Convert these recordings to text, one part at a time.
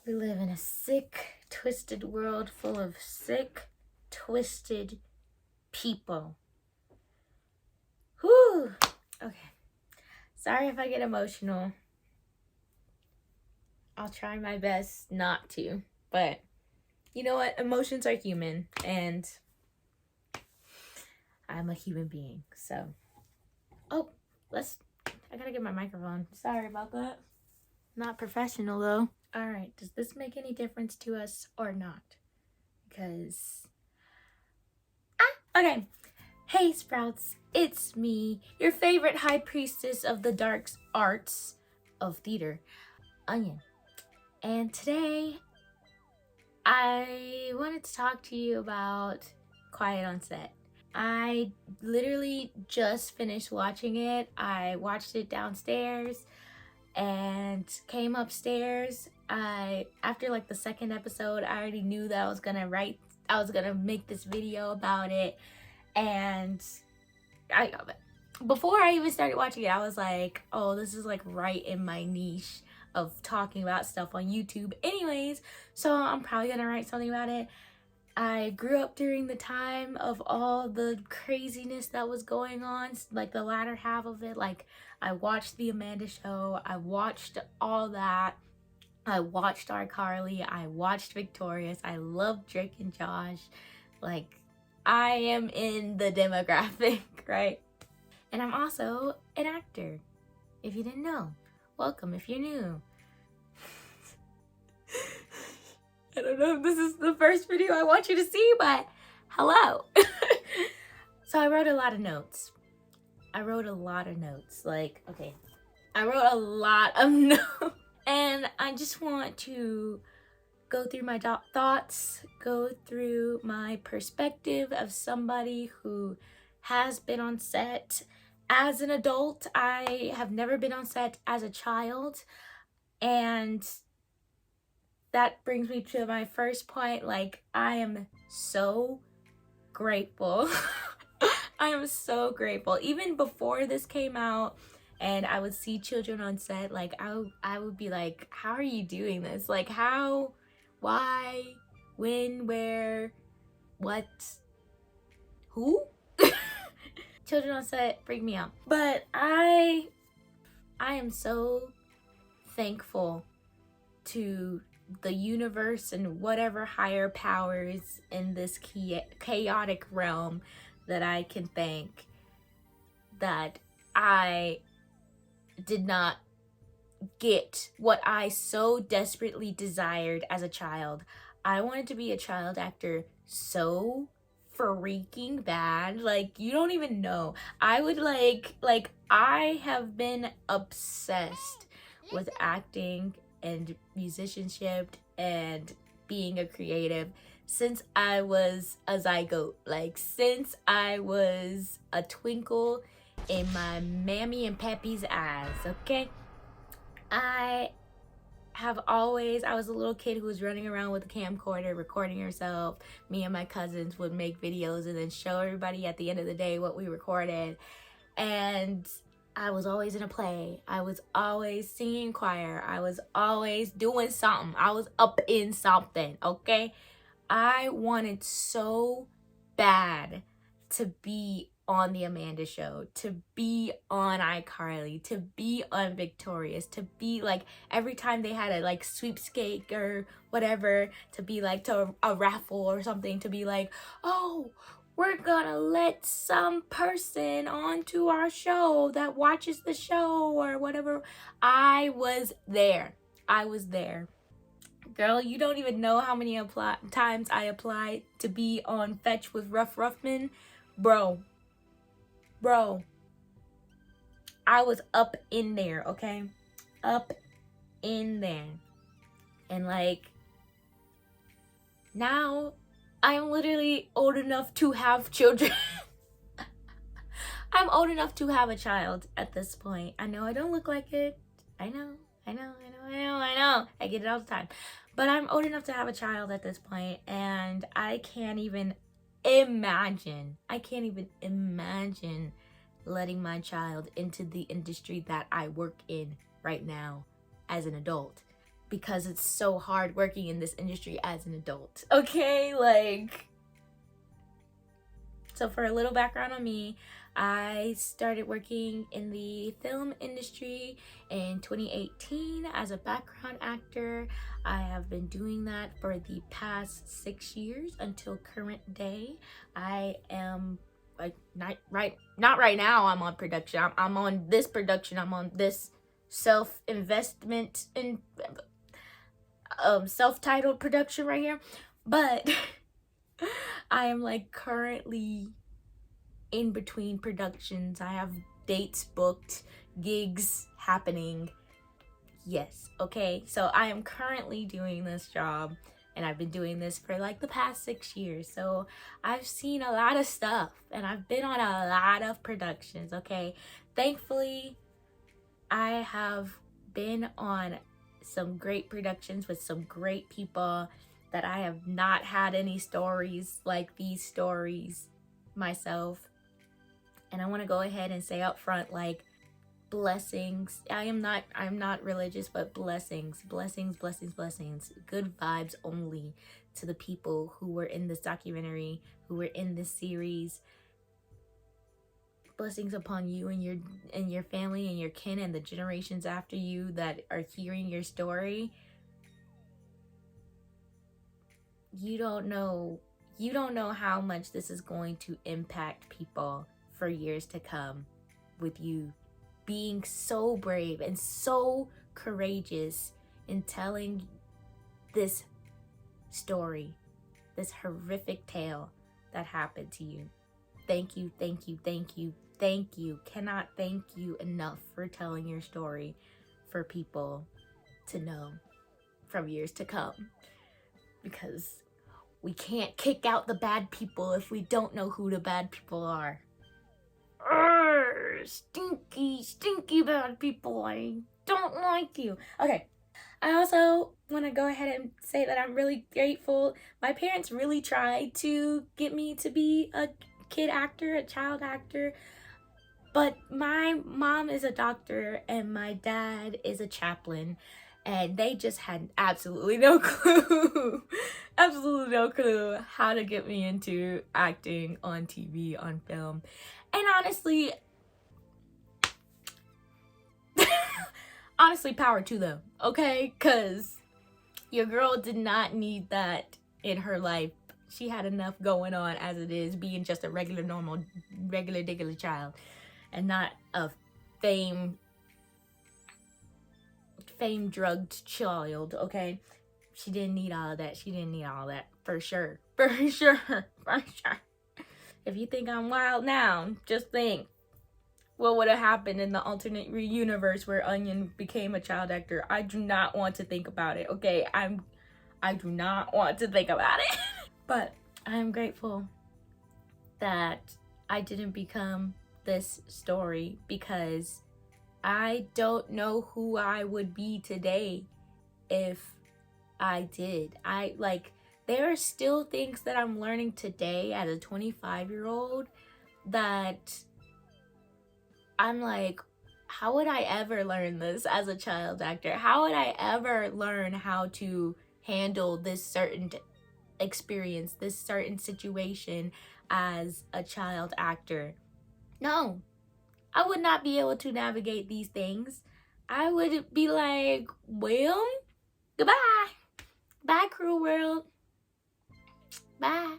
We live in a sick, twisted world full of sick, twisted people. Whew. Okay. Sorry if I get emotional. I'll try my best not to. But you know what? Emotions are human. And I'm a human being. So. Oh, I gotta get my microphone. Sorry about that. Not professional though. Alright, does this make any difference to us or not? Because... okay. Hey Sprouts, it's me, your favorite high priestess of the dark arts of theater, Onion. And today, I wanted to talk to you about Quiet on Set. I literally just finished watching it. I watched it downstairs and came upstairs. After like the second episode, I already knew that I was gonna make this video about it. And before I even started watching it, I was like, oh, this is like right in my niche of talking about stuff on YouTube anyways, so I'm probably gonna write something about it. I grew up during the time of all the craziness that was going on, like the latter half of it. Like, I watched the Amanda Show, I watched all that, I watched iCarly, I watched Victorious, I loved Drake and Josh. Like, I am in the demographic, right? And I'm also an actor, if you didn't know. Welcome if you're new. I don't know if this is the first video I want you to see, but hello. So I wrote a lot of notes. Like, okay, I wrote a lot of notes. And I just want to go through my thoughts, go through my perspective of somebody who has been on set as an adult. I have never been on set as a child, and that brings me to my first point. Like, I am so grateful. I am so grateful. Even before this came out and I would see children on set, like I would be like, how are you doing this? Like, how, why, when, where, what, who? Children on set freak me out. But I am so thankful to the universe and whatever higher powers in this chaotic realm that I can thank that I did not get what I so desperately desired as a child. I wanted to be a child actor so freaking bad. Like, you don't even know. I would like I have been obsessed with acting and musicianship and being a creative since I was a zygote. Like, since I was a twinkle in my mammy and pappy's eyes, okay? I was a little kid who was running around with a camcorder recording herself. Me and my cousins would make videos and then show everybody at the end of the day what we recorded. And I was always in a play. I was always singing choir. I was always doing something. I was up in something, okay? I wanted so bad to be on the Amanda Show, to be on iCarly, to be on Victorious, to be like, every time they had a like sweepstake or whatever, to be like to a raffle or something, to be like, oh, we're gonna let some person onto our show that watches the show or whatever. I was there. Girl, you don't even know how many times I applied to be on Fetch with Ruff Ruffman. Bro, I was up in there, okay? Up in there. And like, now I'm literally old enough to have children. I'm old enough to have a child at this point. I know I don't look like it. I know. I get it all the time. But I'm old enough to have a child at this point, and I can't even imagine letting my child into the industry that I work in right now as an adult. because it's so hard working in this industry as an adult. Okay, like, so for a little background on me, I started working in the film industry in 2018 as a background actor. I have been doing that for the past 6 years until current day. I am like not right now I'm on production. I'm on this production. I'm on this self-investment in self-titled production right here. But I am like currently in between productions. I have dates booked, gigs happening. Yes, okay. So I am currently doing this job, and I've been doing this for like the past 6 years. So I've seen a lot of stuff, and I've been on a lot of productions, okay? Thankfully, I have been on some great productions with some great people that I have not had any stories like these stories myself. And I want to go ahead and say up front, like, blessings. I'm not religious, but blessings. Good vibes only to the people who were in this documentary, who were in this series. Blessings upon you and your family and your kin and the generations after you that are hearing your story. You don't know how much this is going to impact people for years to come, with you being so brave and so courageous in telling this story, this horrific tale that happened to you. Thank you. Cannot thank you enough for telling your story for people to know from years to come. Because we can't kick out the bad people if we don't know who the bad people are. Stinky bad people. I don't like you. Okay. I also want to go ahead and say that I'm really grateful. My parents really tried to get me to be a kid actor, a child actor. But my mom is a doctor and my dad is a chaplain. And they just had absolutely no clue how to get me into acting on TV, on film. And honestly, power to them, okay? Because your girl did not need that in her life. She had enough going on as it is, being just a regular diggly child. And not a fame-drugged child, okay? She didn't need all of that. For sure. If you think I'm wild now, just think what would have happened in the alternate universe where Onion became a child actor. I do not want to think about it, okay? I do not want to think about it. But I'm grateful that I didn't become this story, because I don't know who I would be today if I did. There are still things that I'm learning today as a 25-year-old that I'm like, how would I ever learn this as a child actor? How would I ever learn how to handle this certain experience, this certain situation as a child actor? No, I would not be able to navigate these things. I would be like, well, goodbye. Bye, cruel world. Bye.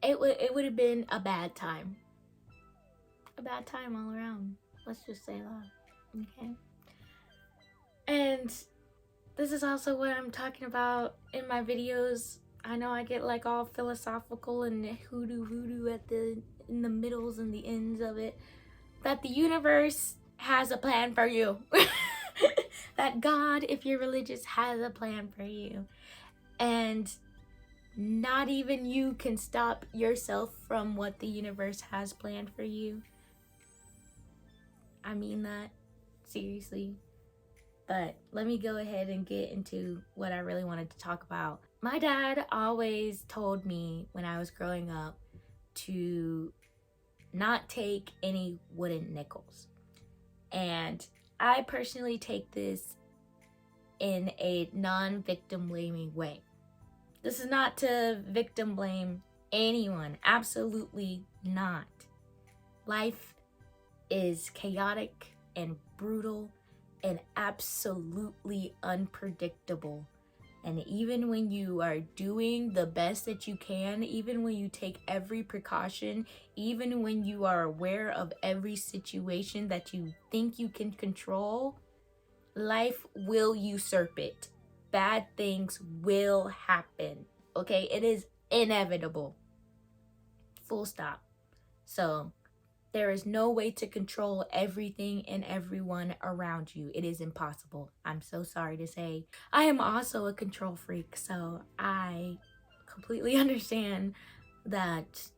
It would have been a bad time. A bad time all around. Let's just say that. Okay. And this is also what I'm talking about in my videos. I know I get like all philosophical and hoodoo in the middles and the ends of it. That the universe has a plan for you. That God, if you're religious, has a plan for you. And not even you can stop yourself from what the universe has planned for you. I mean that seriously. But let me go ahead and get into what I really wanted to talk about. My dad always told me when I was growing up to not take any wooden nickels. And I personally take this in a non-victim blaming way. This is not to victim blame anyone. Absolutely not. Life is chaotic and brutal and absolutely unpredictable. And even when you are doing the best that you can, even when you take every precaution, even when you are aware of every situation that you think you can control, life will usurp it. Bad things will happen. Okay? It is inevitable. Full stop. So, there is no way to control everything and everyone around you. It is impossible. I'm so sorry to say. I am also a control freak, so I completely understand that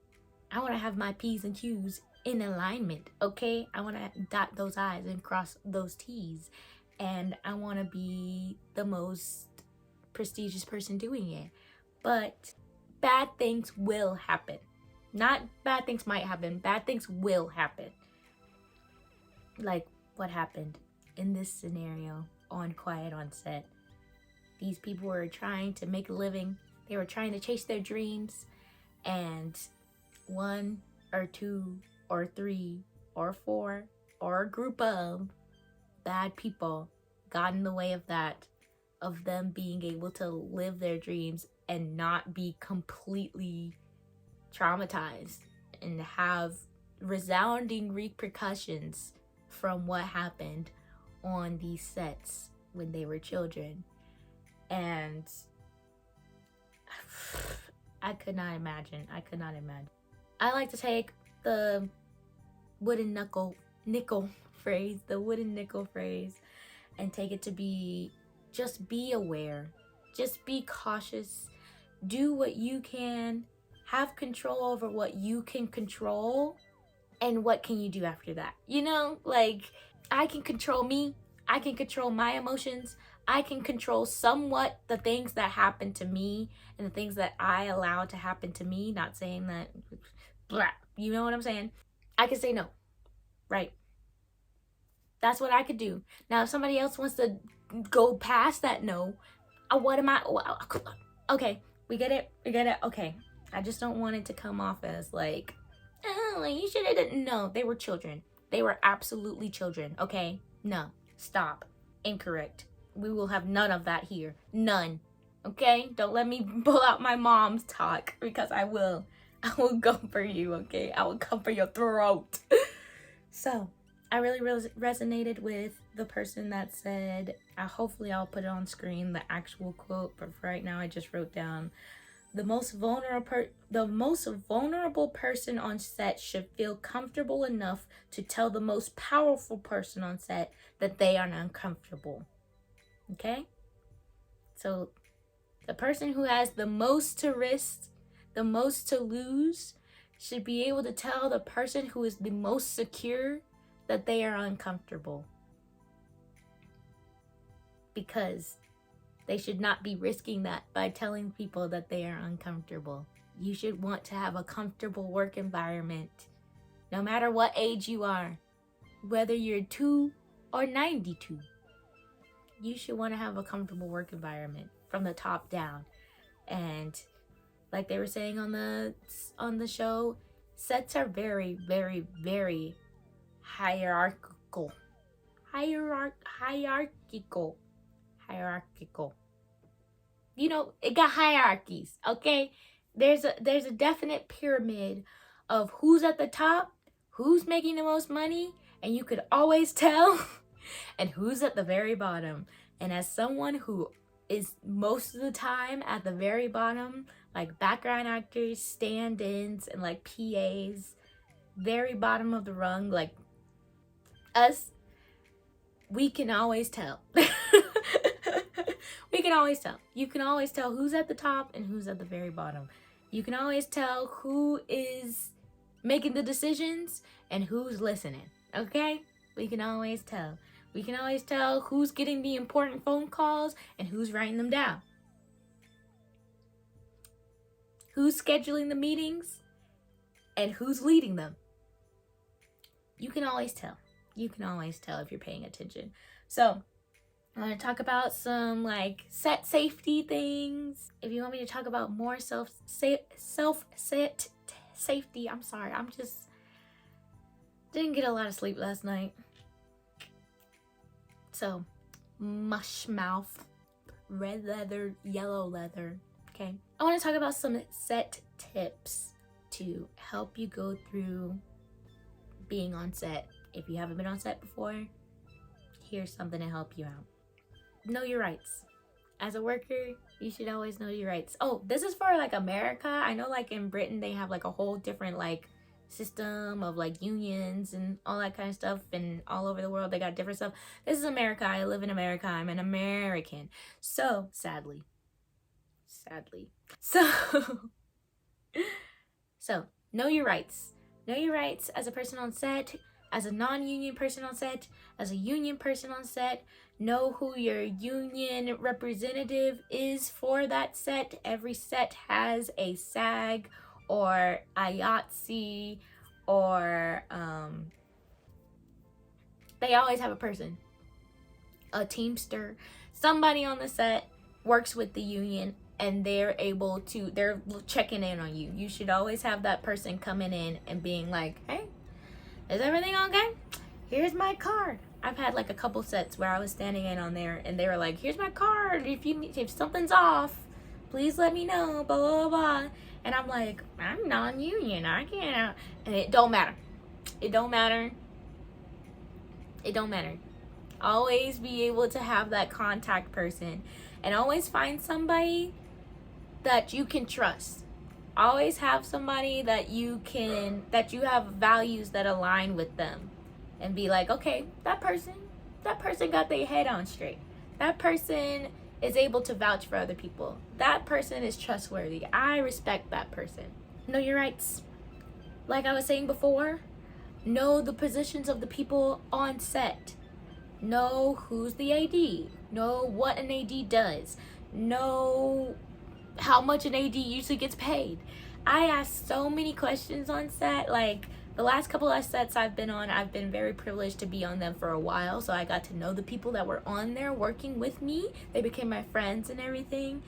I want to have my P's and Q's in alignment, okay? I want to dot those I's and cross those T's. And I want to be the most prestigious person doing it. But bad things will happen. Not bad things might happen. Bad things will happen. Like what happened in this scenario on Quiet on Set. These people were trying to make a living. They were trying to chase their dreams. And 1 or 2 or 3 or 4 or a group of bad people got in the way of that. Of them being able to live their dreams and not be completely traumatized and have resounding repercussions from what happened on these sets when they were children. And I could not imagine. I like to take the wooden nickel phrase, and take it to be just be aware, just be cautious, do what you can, have control over what you can control, and what can you do after that? You know, like, I can control me, I can control my emotions, I can control somewhat the things that happen to me and the things that I allow to happen to me, not saying that, blah, you know what I'm saying? I can say no, right? That's what I could do. Now, if somebody else wants to go past that no, what am I? Okay, we get it. Okay, I just don't want it to come off as like, oh, you should have done. No, they were children. They were absolutely children. Okay, no, stop. Incorrect. We will have none of that here. None. Okay, don't let me pull out my mom's talk, because I will go for you. Okay, I will come for your throat. So, I really resonated with the person that said, hopefully I'll put it on screen, the actual quote, but for right now I just wrote down, the most vulnerable person on set should feel comfortable enough to tell the most powerful person on set that they are uncomfortable. Okay? So the person who has the most to risk, the most to lose, should be able to tell the person who is the most secure that they are uncomfortable. Because they should not be risking that by telling people that they are uncomfortable. You should want to have a comfortable work environment, no matter what age you are, whether you're 2 or 92. You should want to have a comfortable work environment from the top down. And like they were saying on the show, sets are very, very, very hierarchical. You know, it got hierarchies, okay? There's a definite pyramid of who's at the top, who's making the most money, and you could always tell, and who's at the very bottom. And as someone who is most of the time at the very bottom, like background actors, stand-ins, and like PAs, very bottom of the rung, like us, we can always tell. We can always tell. You can always tell who's at the top and who's at the very bottom. You can always tell who is making the decisions and who's listening, okay? We can always tell. We can always tell who's getting the important phone calls and who's writing them down. Who's scheduling the meetings and who's leading them. You can always tell. You can always tell if you're paying attention. So, I want to talk about some like set safety things. If you want me to talk about more set safety, I'm sorry. I'm just didn't get a lot of sleep last night. So, mush mouth, red leather, yellow leather. Okay. I want to talk about some set tips to help you go through being on set. If you haven't been on set before, here's something to help you out. Know your rights. As a worker, you should always know your rights. Oh, this is for like America. I know like in Britain they have like a whole different like system of like unions and all that kind of stuff, and all over the world they got different stuff. This is America. I live in America. I'm an American. So sadly. So know your rights. Know your rights as a person on set, as a non-union person on set, as a union person on set. Know who your union representative is for that set. Every set has a SAG or anyakc, or they always have a person, a teamster, somebody on the set works with the union, and they're checking in on you. You should always have that person coming in and being like, hey, is everything okay? Here's my card. I've had like a couple sets where I was standing in on there and they were like, here's my card. If something's off, please let me know, blah, blah, blah. And I'm like, I'm non-union. I can't. And it don't matter. It don't matter. It don't matter. Always be able to have that contact person, and always find somebody that you can trust. Always have somebody that you have values that align with them, and be like, okay, that person got their head on straight. That person is able to vouch for other people. That person is trustworthy. I respect that person. Know your rights. Like I was saying before, know the positions of the people on set. Know who's the AD. Know what an AD does. Know how much an AD usually gets paid. I ask so many questions on set. Like the last couple of sets I've been on, I've been very privileged to be on them for a while. So I got to know the people that were on there working with me. They became my friends and everything.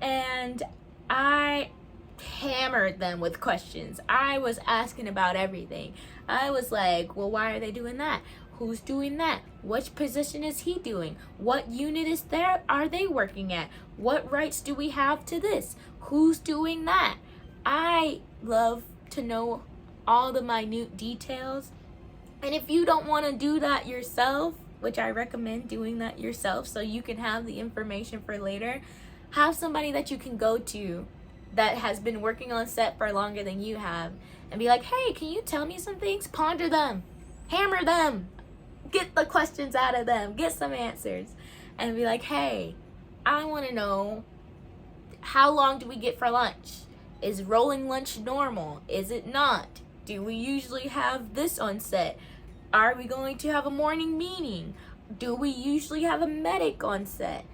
And I hammered them with questions. I was asking about everything. I was like, well, why are they doing that? Who's doing that? Which position is he doing? What unit are they working at? What rights do we have to this? Who's doing that? I love to know all the minute details. And if you don't want to do that yourself, which I recommend doing that yourself so you can have the information for later, have somebody that you can go to that has been working on set for longer than you have, and be like, hey, can you tell me some things? Ponder them, hammer them, get the questions out of them, get some answers, and be like, hey, I want to know, how long do we get for lunch? Is rolling lunch normal? Is it not? Do we usually have this on set? Are we going to have a morning meeting? Do we usually have a medic on set?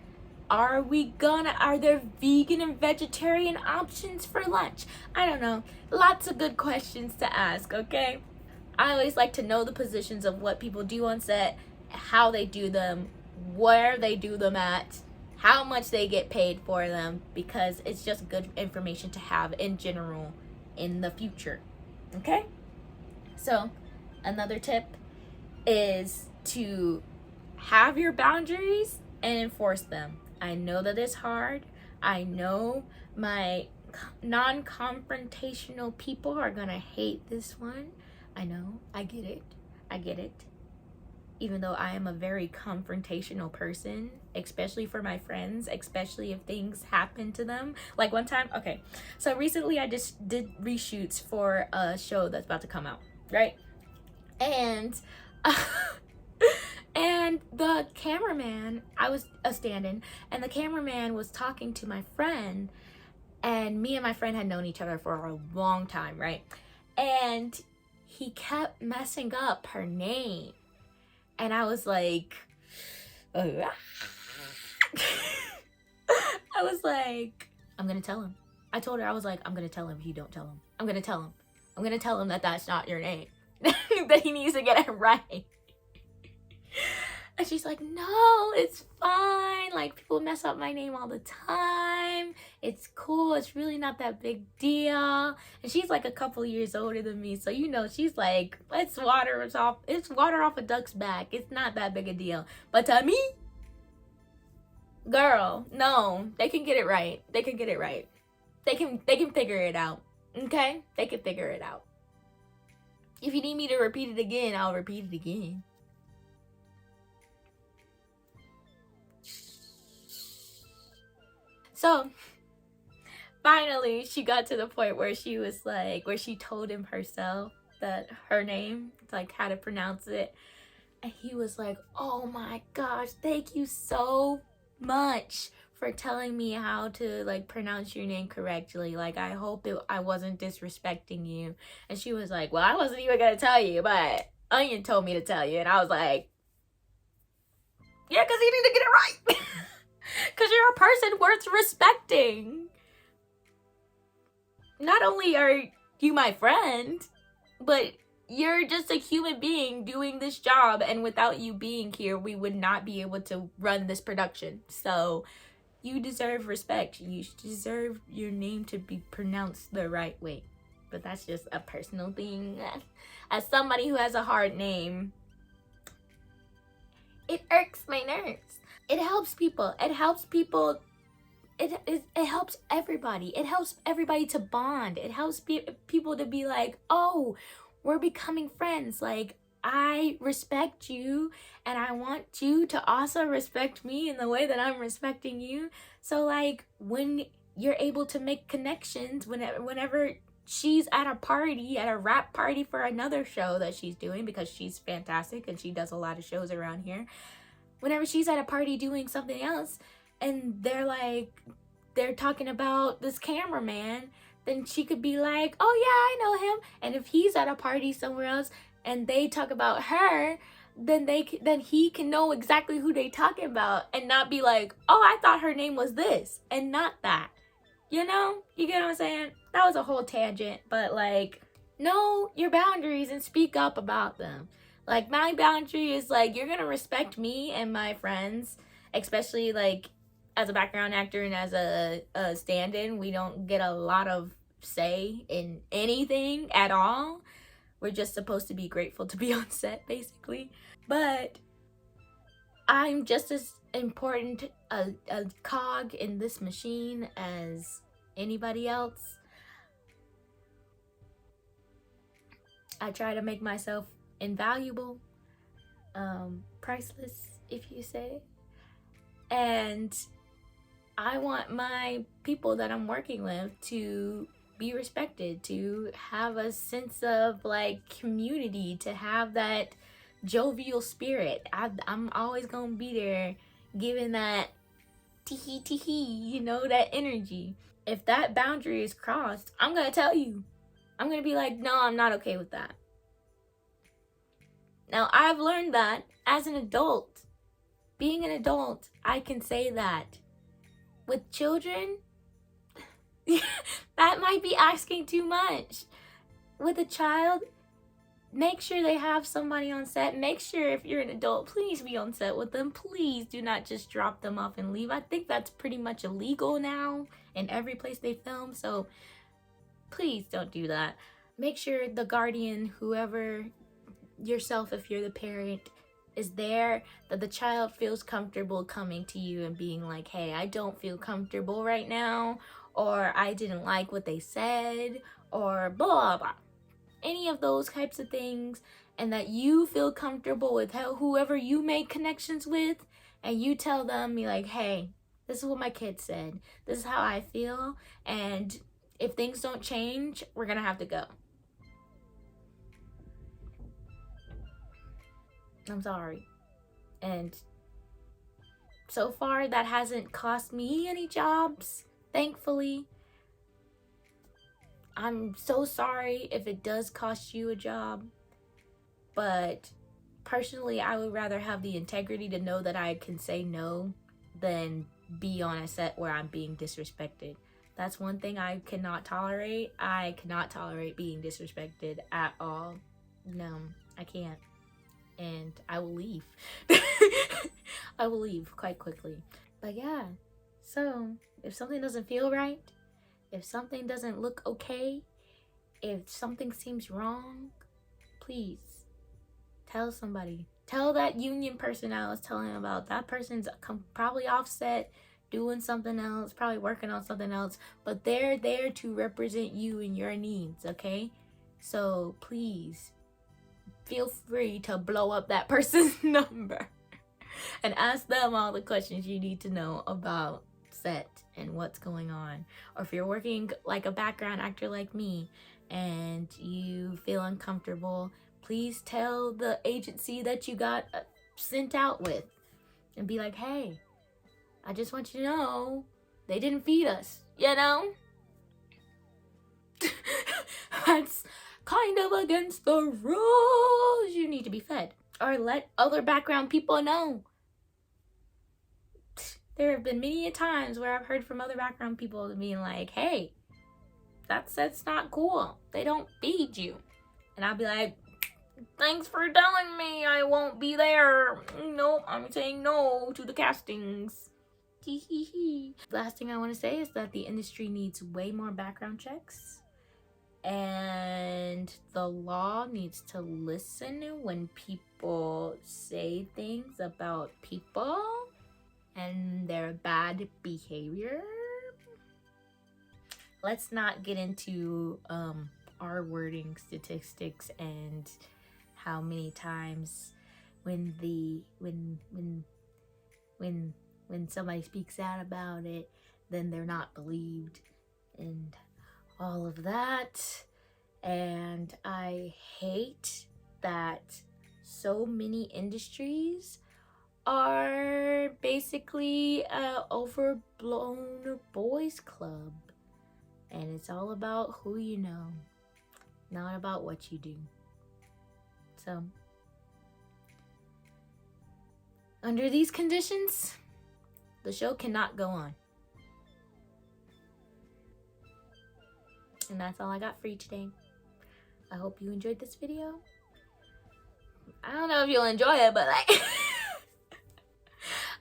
Are there vegan and vegetarian options for lunch? I don't know. Lots of good questions to ask, okay? I always like to know the positions of what people do on set, how they do them, where they do them at, how much they get paid for them, because it's just good information to have in general in the future, okay? So, another tip is to have your boundaries and enforce them. I know that it's hard. I know my non-confrontational people are gonna hate this one. I know, I get it. Even though I am a very confrontational person, especially for my friends, especially if things happen to them. Like one time, okay, so recently I just did reshoots for a show that's about to come out, right? And and the cameraman, I was a stand-in, and the cameraman was talking to my friend, and me and my friend had known each other for a long time, right? And he kept messing up her name. And I was like, I was like, I'm gonna tell him. I told her, I was like, I'm gonna tell him if you don't tell him. I'm gonna tell him. I'm gonna tell him that that's not your name. That he needs to get it right. And she's like, no, it's fine. Like, people mess up my name all the time. It's cool. It's really not that big deal. And she's like a couple years older than me. So, you know, she's like, it's water off a duck's back. It's not that big a deal. But to me, girl, no, they can get it right. They can get it right. They can figure it out. Okay? They can figure it out. If you need me to repeat it again, I'll repeat it again. So, finally, she got to the point where she was like, where she told him herself that her name, like how to pronounce it. And he was like, oh my gosh, thank you so much for telling me how to like pronounce your name correctly. Like, I hope I wasn't disrespecting you. And she was like, well, I wasn't even gonna tell you, but Onion told me to tell you. And I was like, yeah, because you need to get it right. Because you're a person worth respecting. Not only are you my friend, but you're just a human being doing this job. And without you being here, we would not be able to run this production. So you deserve respect. You deserve your name to be pronounced the right way. But that's just a personal thing. As somebody who has a hard name, it irks my nerves. It helps people. It helps people. It helps everybody. It helps everybody to bond. It helps people to be like, oh, we're becoming friends. Like, I respect you, and I want you to also respect me in the way that I'm respecting you. So, like, when you're able to make connections, whenever she's at a party, at a rap party for another show that she's doing, because she's fantastic and she does a lot of shows around here. Whenever she's at a party doing something else and they're talking about this cameraman, then she could be like, oh yeah, I know him. And if he's at a party somewhere else and they talk about her, then he can know exactly who they talking about and not be like, oh, I thought her name was this and not that. You know? You get what I'm saying? That was a whole tangent, but like, know your boundaries and speak up about them. Like, my boundary is like, you're gonna respect me and my friends, especially like as a background actor and as a stand-in. We don't get a lot of say in anything at all. We're just supposed to be grateful to be on set, basically. But I'm just as important a cog in this machine as anybody else. I try to make myself invaluable, priceless, if you say. And I want my people that I'm working with to be respected, to have a sense of like community, to have that jovial spirit. I'm always gonna be there giving that tee tee, you know, that energy. If that boundary is crossed, I'm gonna tell you. I'm gonna be like, no, I'm not okay with that. Now, I've learned that as an adult. Being an adult, I can say that. With children, that might be asking too much. With a child, make sure they have somebody on set. Make sure if you're an adult, please be on set with them. Please do not just drop them off and leave. I think that's pretty much illegal now in every place they film. So please don't do that. Make sure the guardian, whoever, yourself if you're the parent, is there, that the child feels comfortable coming to you and being like, hey, I don't feel comfortable right now, or I didn't like what they said, or blah, blah, blah. Any of those types of things, and that you feel comfortable with whoever you make connections with, and you tell them, be like, hey, this is what my kid said. This is how I feel, and if things don't change, we're gonna have to go. I'm sorry. And so far, that hasn't cost me any jobs, thankfully. I'm so sorry if it does cost you a job. But personally, I would rather have the integrity to know that I can say no than be on a set where I'm being disrespected. That's one thing I cannot tolerate. I cannot tolerate being disrespected at all. No, I can't. and I will leave. I will leave quite quickly. But yeah, so if something doesn't feel right, if something doesn't look okay, if something seems wrong, please tell somebody. Tell that union person I was telling about. That person's probably offset, doing something else, probably working on something else, but they're there to represent you and your needs, okay? So please feel free to blow up that person's number and ask them all the questions you need to know about set and what's going on. Or if you're working like a background actor like me and you feel uncomfortable, please tell the agency that you got sent out with and be like, hey, I just want you to know they didn't feed us, you know? That's kind of against the rules. You need to be fed. Or let other background people know. There have been many times where I've heard from other background people being like, hey, that's not cool. They don't feed you. And I'll be like, thanks for telling me I won't be there. Nope, I'm saying no to the castings. Last thing I want to say is that the industry needs way more background checks. And the law needs to listen when people say things about people and their bad behavior. Let's not get into R wording statistics and how many times when somebody speaks out about it, then they're not believed and all of that. And I hate that so many industries are basically a overblown boys club, and it's all about who you know, not about what you do. So under these conditions, the show cannot go on. And that's all I got for you today. I hope you enjoyed this video. I don't know if you'll enjoy it, but like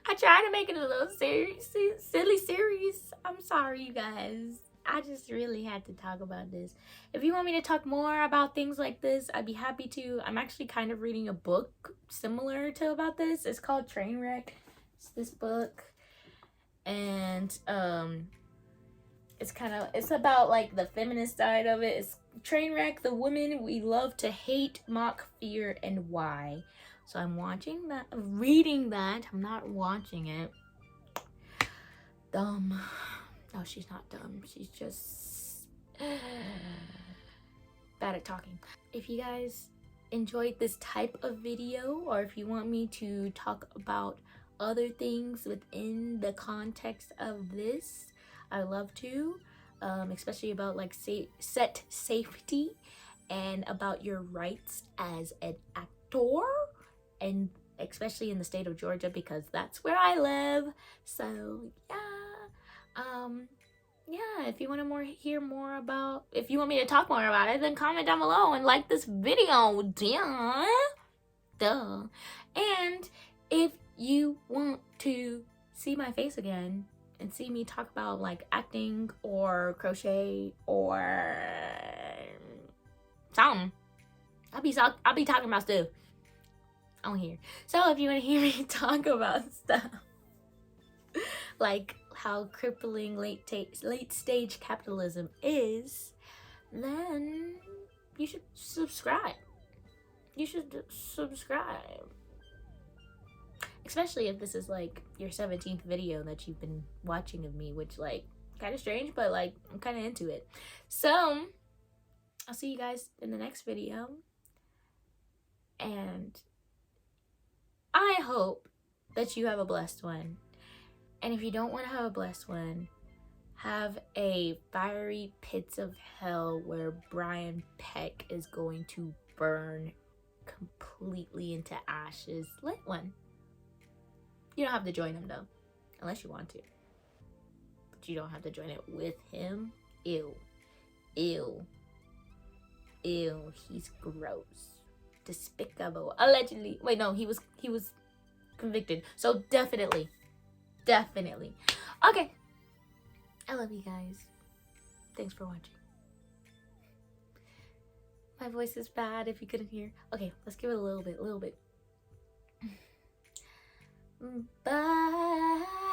I tried to make it a little silly series. I'm sorry, you guys. I just really had to talk about this. If you want me to talk more about things like this, I'd be happy to. I'm actually kind of reading a book similar to about this. It's called Trainwreck. It's this book. And it's about like the feminist side of it. It's Trainwreck, the women we love to hate, mock, fear, and why. So I'm reading that. I'm not watching it. Dumb. No, she's not dumb. She's just bad at talking. If you guys enjoyed this type of video, or if you want me to talk about other things within the context of this, I love to, especially about like set safety and about your rights as an actor, and especially in the state of Georgia because that's where I live. So yeah, if you want to hear more about, if you want me to talk more about it, then comment down below and like this video. Duh. And if you want to see my face again and see me talk about like acting or crochet or something, I'll be talking about stuff on here. So if you want to hear me talk about stuff like how crippling late stage capitalism is, then you should subscribe. You should subscribe. Especially if this is like your 17th video that you've been watching of me, which like kind of strange, but like I'm kind of into it. So I'll see you guys in the next video, and I hope that you have a blessed one. And if you don't want to have a blessed one, have a fiery pits of hell where Brian Peck is going to burn completely into ashes. Lit one. You don't have to join him though, unless you want to. But you don't have to join it with him. Ew. Ew. Ew. He's gross. despicable. Allegedly. Wait, no, he was convicted. So definitely. Okay. I love you guys. Thanks for watching. My voice is bad if you couldn't hear. Okay, let's give it a little bit. Bye.